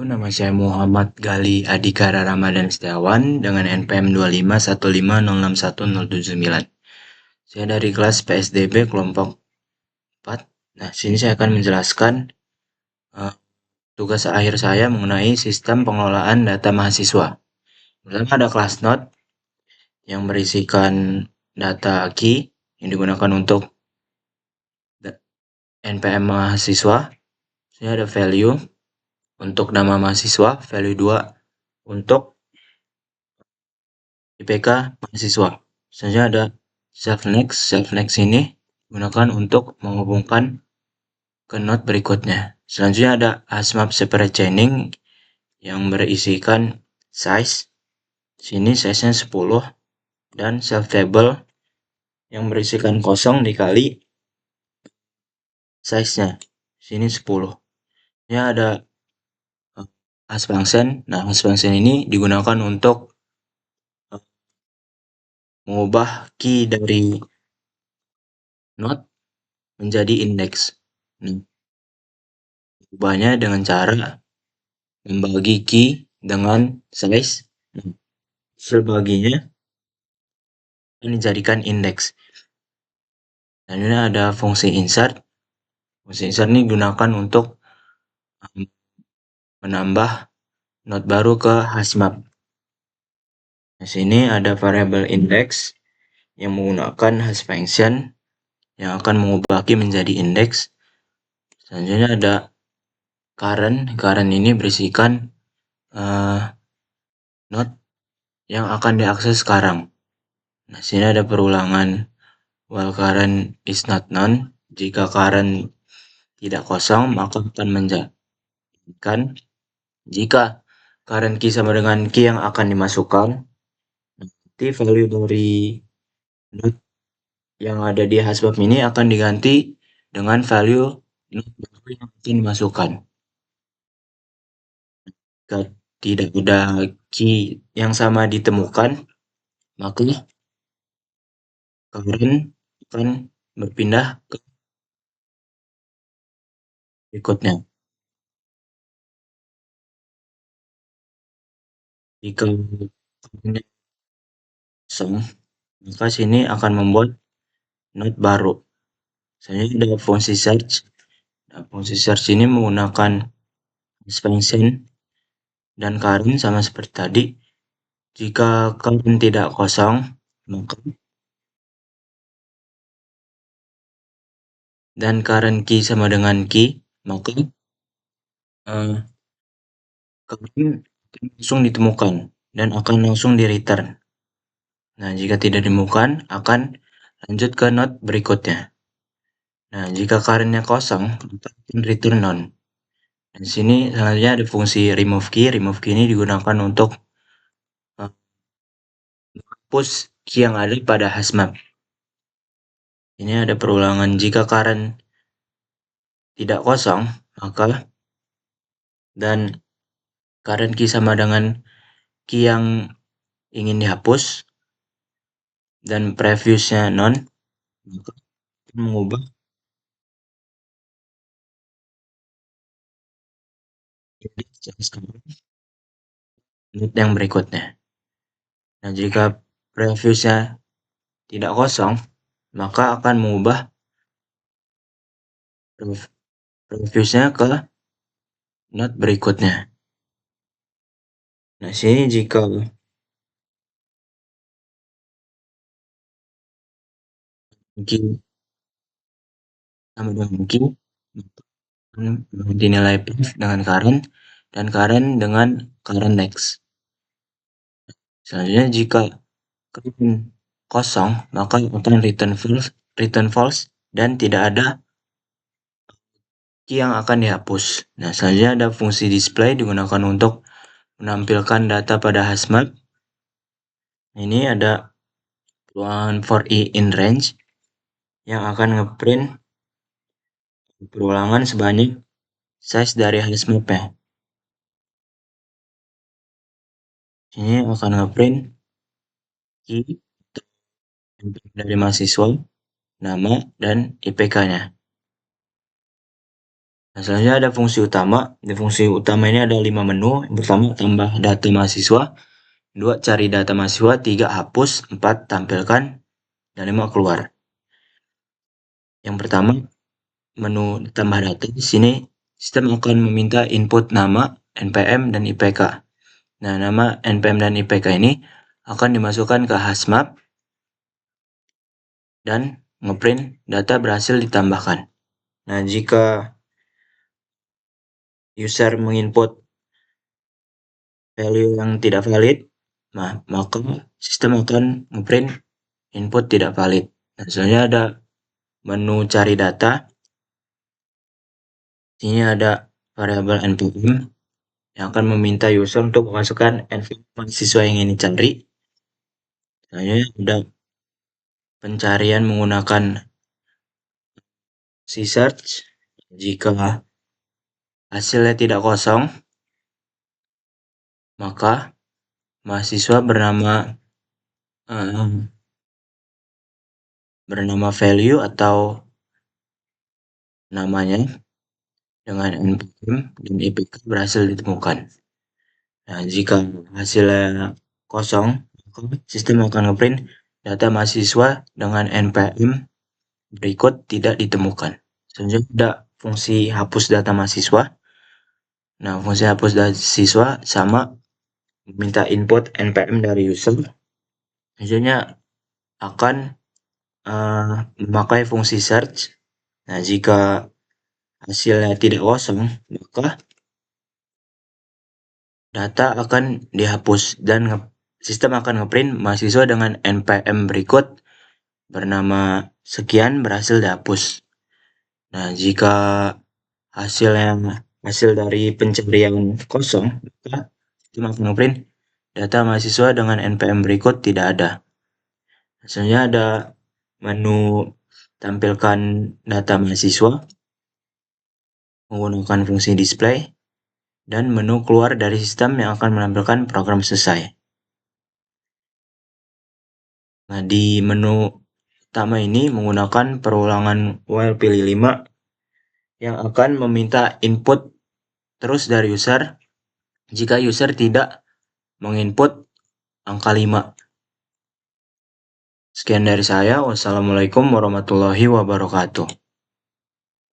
Nama saya Muhammad Gali Adhikara Ramadan Setiawan dengan NPM 2515061079. Saya dari kelas PSDB kelompok 4. Nah, sini saya akan menjelaskan eh, tugas akhir saya mengenai sistem pengelolaan data mahasiswa. Pertama ada class note yang berisikan data key yang digunakan untuk NPM mahasiswa. Sini ada value untuk nama mahasiswa, value 2 untuk IPK mahasiswa. Selanjutnya ada self next. Self next ini digunakan untuk menghubungkan ke node berikutnya. Selanjutnya ada asmap separate chaining yang berisikan size. Sini size-nya 10 dan self table yang berisikan kosong dikali size-nya. Sini 10. Ini ada hash function. Nah, hash function ini digunakan untuk mengubah key dari node menjadi index. Ubahnya dengan cara membagi key dengan size. Sebaginya ini dijadikan indeks. Dan ini ada fungsi insert. Fungsi insert ini digunakan untuk menambah node baru ke hashmap. Di sini ada variabel index yang menggunakan hash function yang akan mengubah key menjadi indeks. Selanjutnya ada current. Current ini berisikan node yang akan diakses sekarang. Nah, sini ada perulangan while current is not known. Jika current tidak kosong, maka akan menjadikan jika current key sama dengan key yang akan dimasukkan, nanti value dari node yang ada di hashmap ini akan diganti dengan value node baru yang akan dimasukkan. Jika tidak ada key yang sama ditemukan, maka current akan berpindah ke berikutnya. Jika current kosong, maka sini akan membuat node baru. Selanjutnya ada fungsi search. Nah, fungsi search ini menggunakan expansion dan current sama seperti tadi. Jika current tidak kosong, maka dan current key sama dengan key, maka current langsung ditemukan dan akan langsung di return. Nah, jika tidak ditemukan, akan lanjut ke node berikutnya. Nah, jika currentnya kosong, maka akan return none. Dan sini selanjutnya ada fungsi remove key. Remove key ini digunakan untuk menghapus key yang ada pada hashmap. Ini ada perulangan jika current tidak kosong, maka dan current key sama dengan key yang ingin dihapus dan previousnya none, maka mengubah node yang berikutnya. Nah, jika previousnya tidak kosong, maka akan mengubah previousnya ke node berikutnya. Nah, sini jika key sama dengan key, dinilai pref dengan current dan current dengan current next. Selanjutnya jika current kosong, maka akan return false dan tidak ada key yang akan dihapus. Nah, selanjutnya ada fungsi display digunakan untuk menampilkan data pada hashmap. Ini ada perulangan for i in range yang akan ngeprint perulangan sebanyak size dari hashmap-nya. Ini akan ngeprint key dari mahasiswa, nama, dan IPK-nya. Nah, selanjutnya ada fungsi utama. Di fungsi utama ini ada 5 menu. Yang pertama, tambah data mahasiswa. 2, cari data mahasiswa. 3, hapus. 4, tampilkan. Dan 5, keluar. Yang pertama, menu tambah data. Di sini, sistem akan meminta input nama, NPM, dan IPK. Nah, nama, NPM, dan IPK ini akan dimasukkan ke HASMAP dan ngeprint data berhasil ditambahkan. Nah, jika user menginput value yang tidak valid, nah, maka sistem akan ngeprint input tidak valid. Nah, selanjutnya ada menu cari data. Ini ada variabel npm yang akan meminta user untuk memasukkan npm siswa yang ingin dicari. Selanjutnya ada pencarian menggunakan search. Jika hasilnya tidak kosong, maka mahasiswa bernama value atau namanya dengan npm dan ipk berhasil ditemukan. Nah, jika hasilnya kosong, maka sistem akan ngeprint data mahasiswa dengan npm berikut tidak ditemukan. Selanjutnya ada fungsi hapus data mahasiswa. Nah, fungsi hapus data siswa sama minta input npm dari user. Selanjutnya akan memakai fungsi search. Nah, jika hasilnya tidak kosong, maka data akan dihapus dan sistem akan ngeprint mahasiswa dengan npm berikut bernama sekian berhasil dihapus. Nah, jika hasil dari pencarian kosong, maka sistem akan ngeprint data mahasiswa dengan npm berikut tidak ada. Selanjutnya ada menu tampilkan data mahasiswa menggunakan fungsi display dan menu keluar dari sistem yang akan menampilkan program selesai. Nah, di menu utama ini menggunakan perulangan while pilih 5 yang akan meminta input terus dari user jika user tidak menginput angka 5. Sekian dari saya. Wassalamualaikum warahmatullahi wabarakatuh.